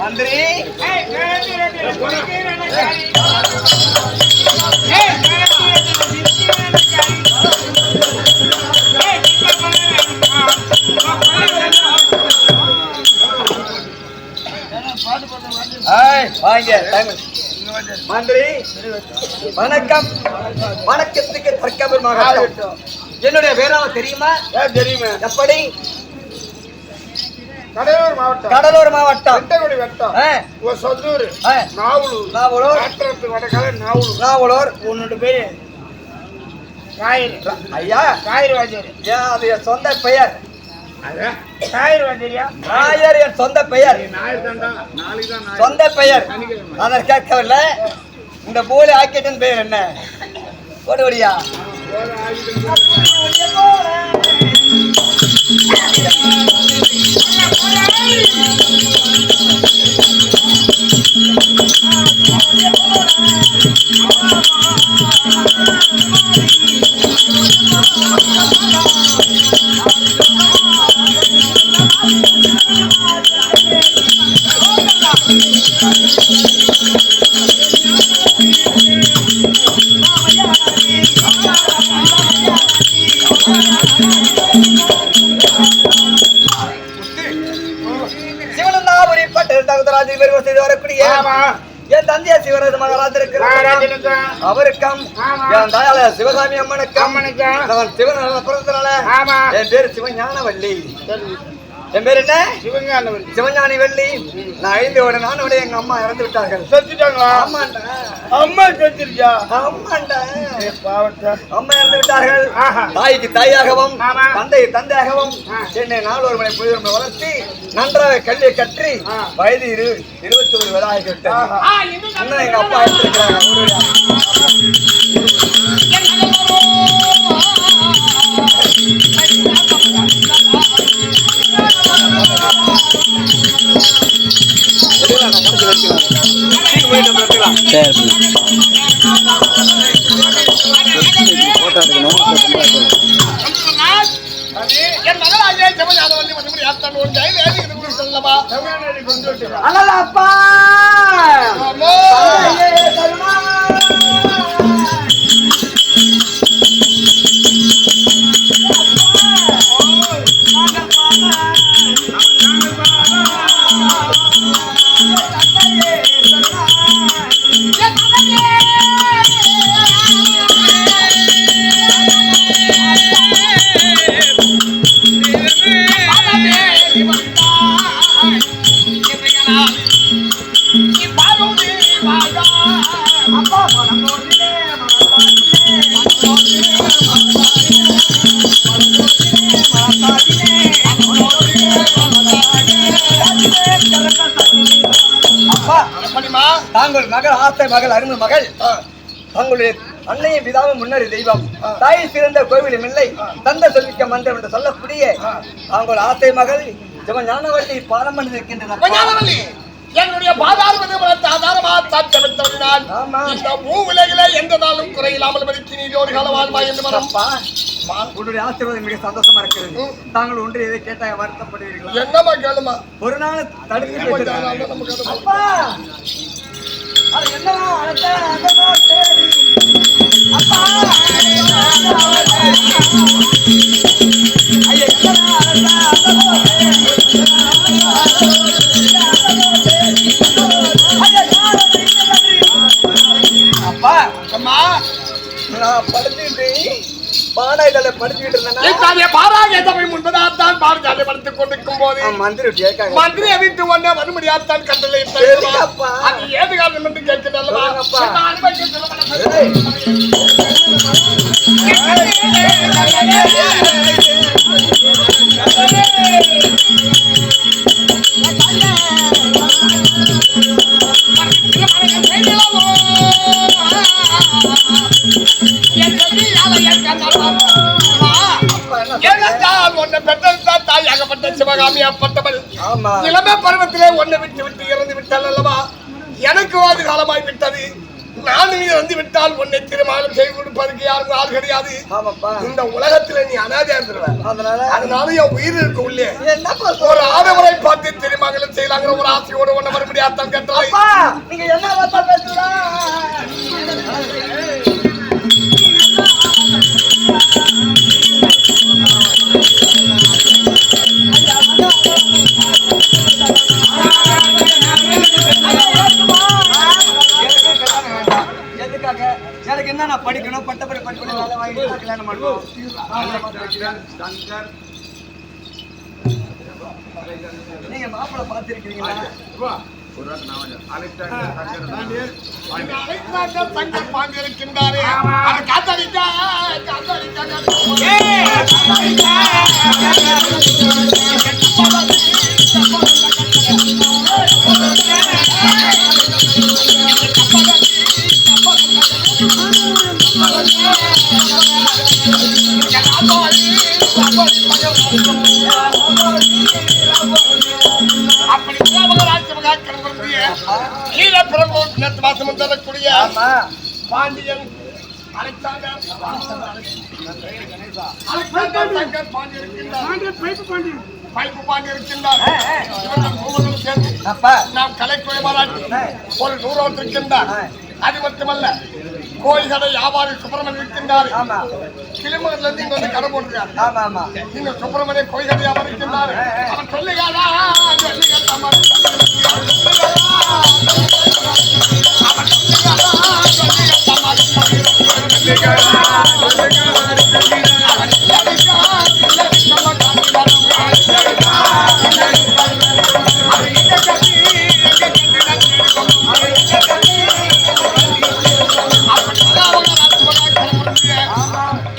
மந்திரி மந்திரி வணக்கம். வணக்கத்துக்கு தற்கபமாக என்னுடைய பேராவ தெரியுமா? தெரியுமா? எப்படி? கடலூர் மாவட்டம். கடலூர் மாவட்டம் சொந்தூர் நாவலூர். நாவலூர் நாவலூர். உன்னோட பேரு ஐயா காயிறு வாஜர். அது என் சொந்த பெயர். என் சொந்த பெயர். சொந்த பெயர் அதை கேட்கவில்லை. இந்த போலி ஆக்கியத்தின் பெயர் என்ன? போடுவடியா வரக்கூடிய என் தந்தையா சிவராஜ மகாராஜ் இருக்கிறார். அவருக்கும் என் தாயால சிவகாமி அம்மனுக்கும் சிவன் பிறந்தனால என் பேரு சிவஞானவள்ளி. என் பேர் என்ன? சிவஞானி வள்ளி. நான் 5 உடனே எங்க அம்மா இறந்து விட்டார்கள். செத்துட்டாங்களா? ஆமாண்டா. அம்மா செத்துருச்சா? ஆமாண்டா. அம்மா இறந்து விட்டார்கள். தாய்க்கு தாயாகவும் தந்தை தந்தையாகவும் என்னை 4 மணி புதிய வளர்த்தி நன்றாக கல்வியை கற்றி வயது 21 வயதாகிவிட்டது. இன்னும் எங்க அப்பா எடுத்திருக்கிறாங்க. அப்பா தாங்கள் மகள் ஆசை மகள் அருமை மகள் தங்களுடைய அன்னையின் பிதாவும் முன்னறி தெய்வம் தாய் சிறந்த கோவிலும் இல்லை தந்த சொல்லிக்க மந்திரம் என்று சொல்லக்கூடிய தாங்கள் ஆசை மகள் சிவஞானவள்ளி பாலம் இருக்கின்றன. என்னுடைய எந்த நாளும் குறையில்லாமல் ஒரு கால வாழ்வாய் என்று உன்னுடைய ஆசீர்வாதம் மிக சந்தோஷமா இருக்கிறது. தாங்கள் ஒன்று எதை கேட்டாங்க வருத்தப்படுவீர்களா? என்னமா கேளுமா? ஒரு நாள் தடுத்து அப்பா அம்மா நான் படுத்துட்டு பாடாயில படுத்துக்கிட்டு இருந்தேன். பாராஜை முன்பதான் பாடசாலை படுத்துக் கொண்டிருக்கும் போது மந்திரி வீட்டு ஒன்னே வரும்படியாத்தான் கட்டளை ஏது காரணம் என்று கேட்கிறேன். Yes, ஏனென்றால் உன்னை பெற்றெடுத்தால் தாயாகப்பட்ட சிவகாமி அப்பட்டவள் இளமை பருவத்திலே உன்னை விட்டு விட்டு இறந்து விட்டால் அல்லவா எனக்கு வாது காலமாய் விட்டது நானும் இறந்து விட்டால் உன்னை திருமணம் செய்து கொடுப்பதற்கு யாரும் ஆள் கிடையாது இந்த உலகத்துல நீ அனாதையா இருந்துருவேன் அதனால என் உயிர் இருக்கு உள்ளே ஒரு ஆடவரை பார்த்து திருமணம் செய்யலாங்கிற ஒரு ஆசையோடு ஒண்ணு வர முடியாதான் கேட்டலை நீங்க என்ன வார்த்தை பேசுறா எனக்கு என்ன நான் படிக்கணும் பட்டப்படி படிக்கணும் வேலை வாங்கி கல்யாணம் பண்ணுவோம் நீங்க மாப்பிள்ளை பார்த்திருக்கீங்களா பாண்டியிருக்கின்றாரே காத்தடிக்கா அப்படி கீழே பிரபு வாசம் தரக்கூடிய பாண்டியன் நாம் கலைக்குறை பாராட்டி ஒரு 100 இருக்கின்றார் அது மட்டுமல்ல கோயில்கடை வியாபாரி சுப்பிரமணியன் இருக்கின்றார் கிளிமூர்ல இருந்து இங்க வந்து கடை போட்டுருக்காரு நீங்க சுப்பிரமணிய கோயில்கடை வியாபாரி இருக்கின்றார் அவன் சொல்லுகாதா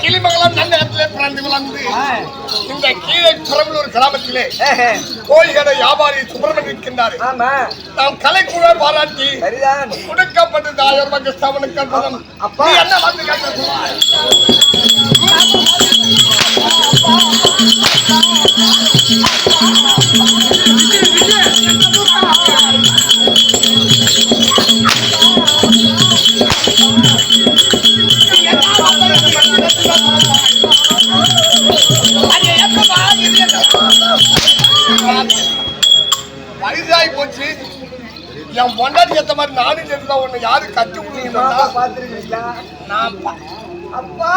கிளிமங்கலம் நல்ல இடத்துல பிறந்து வளர்ந்து இந்த கீழே பெரம்பலூர் கிராமத்திலே கோயில்கடை வியாபாரி சுப்பிரமணியன் இருக்கின்றார் நாம் கலைக்குழு பாராட்டி கொடுக்கப்பட்டது 1000 ரூபாய் கிறிஸ்தவனுக்கு அற்புதம் அப்பா என்ன வந்து வயசாகி போச்சு என் பொண்டாட்டி ஏத்த மாதிரி நானும் சேர்த்துதான் ஒண்ணு யாரு கட்டி விடுறீங்க நான் அப்பா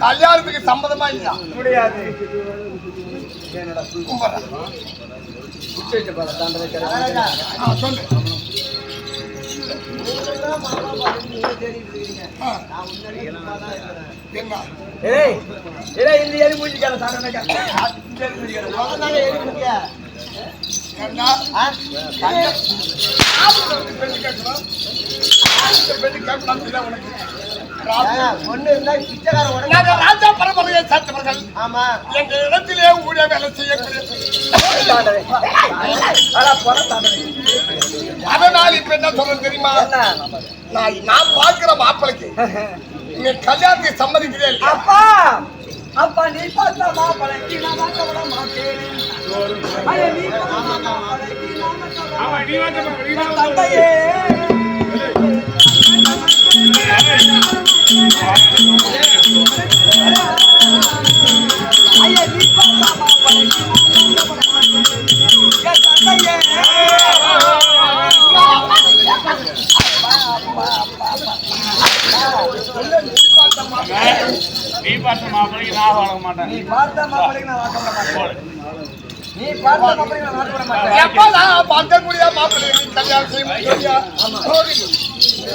கல்யாணத்துக்கு சம்மதமா இல்ல முடியாது சொல்லு ராஜா பரம்பரையை சார்ந்தவர்கள் எங்க இடத்திலே ஊழிய வேலை செய்யக்கூடிய அதனால் இப்ப என்ன சொல்றது தெரியுமா நான் பார்க்கிற மாப்பிளைக்கு நீ கல்யாணத்துக்கு சம்மதிக்கிறேன் அப்பா அப்பா நீ பார்த்தா மாப்பிளைக்கு நான் மாட்ட விட மாட்டேன் தந்தையே ஐயா நீ பார்த்தா மாப்பிளைக்கு தந்தையே நீ பார்த்த மாப்பிளைக்கு நான் வாழ மாட்டேன் நீ பார்த்த மாப்பிளைக்கு நான் வாழ மாட்டேன் நீ பார்த்த மாப்பிளைக்கு நான் வாழ மாட்டேன் எப்ப நான் பார்க்கக்கூடிய மாப்பிள்ளை நீ கல்யாணம் செய்ய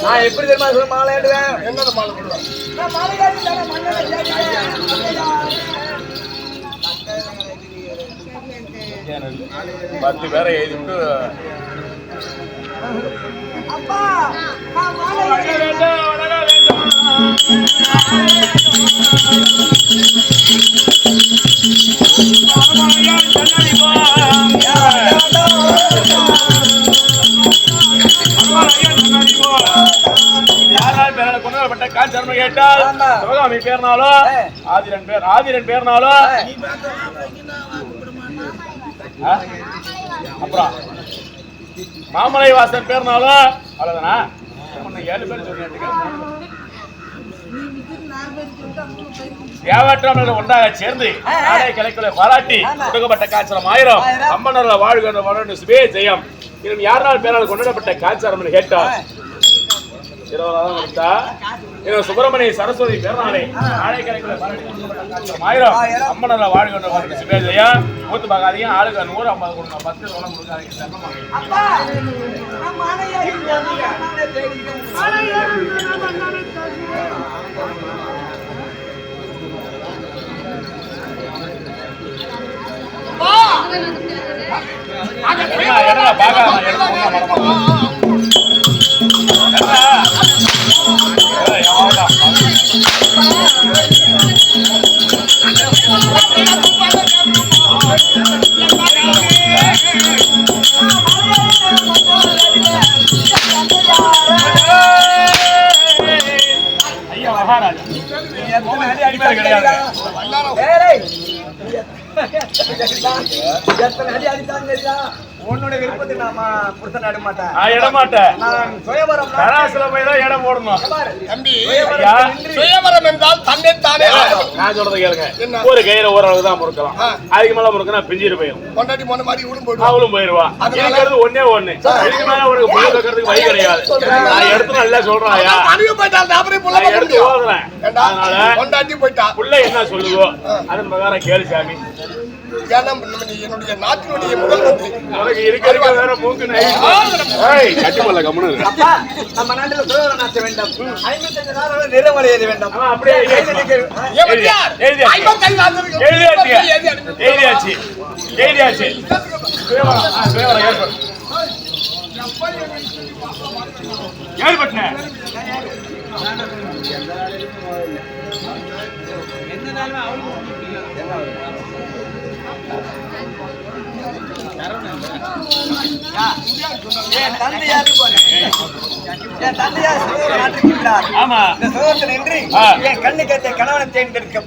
நான் எப்படி தெரியுமா சொல்ல மாலை ஏடுவேன் என்னது மாலை போடுவேன் நான் மாலை ஏடுவேன் மண்ணை 10 பேரை எழுதிட்டு அப்பா நான் மாலை யாரால் கொண்டாடப்பட்ட காஞ்சர்ம கேட்டால் சிவகாமி பேர்னாலும் ஆதிரன் பேர்னாலும் அப்புறம் மாமலை வாசன் பேர்னாலும் அவ்வளவுதானா 7 பேர் சொல்லிட்டு தேவற்றாமல் ஒன்றாக சேர்ந்து நாடே கிளைக்குள்ள பாராட்டி கொடுக்கப்பட்ட காய்ச்சலம் 1000 அம்மனர்ல வாழ்கின்ற சுபே ஜெயம் இன்னும் யாரால் பேரால் கொண்டாடப்பட்ட காய்ச்சலம் கேட்டார் சுப்பிரமணிய சரஸ்வதி பேர்னாலே நாடே கிளைக்குள்ள பாராட்டி கொடுக்கப்பட்ட காய்ச்சலம் 1000 அம்மனர்ல வாழ்கின்ற சுபே ஜெயம் மூத்து பார்க்காதீங்க ஆளுக்கு 150 கொடுங்க 10 சோளம் கொடுக்காதீங்க ஐயா மகாராஜா கிடையாது உன்னுடைய விருப்பத்தை நாம புருஷன் ஆட மாட்டேன் நான் சுயவரம் இடம் போடணும் சுயவரம் என்றால் தன்னை தானே நான் சொல்றதை கேளுங்க ஒரு கையில ஓரளவு தான் முறுக்கலாம் அதுக்கு மேல முறுக்கினா பிஞ்சிட்டு போயிடும் கொண்டாடி போன மாதிரி அவளும் போயிருவா இருக்கிறது ஒன்னே இதுக்கு மேல உனக்கு புள்ள வைக்கிறதுக்கு வழி கிடையாது நான் எடுத்து நல்லா சொல்றேன் எடுத்து ஓதுறேன் கொண்டாட்டி போயிட்டா புள்ள என்ன சொல்லுதோ அதன் பிரகாரம் கேளு சாமி என்னுடைய நாட்டினுடைய முதல் மந்திரி இருக்க வேற மூக்கு கட்டிமல்ல கம்முனு நம்ம நாட்டில் சுதந்திரம் நாட்ட வேண்டும் 55 நாள் நிறைவடை எழுத வேண்டும் அப்படியே எழுதியாச்சு ஏற்பட்டேன் என் தந்தையார் நாட்டிருக்கிறார். இந்த சுதந்திரம் என்று என் கண்ணு கேட்ட கணவனை தேர்ந்தெடுக்க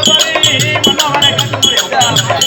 மன்னவனை கட்டுமுறை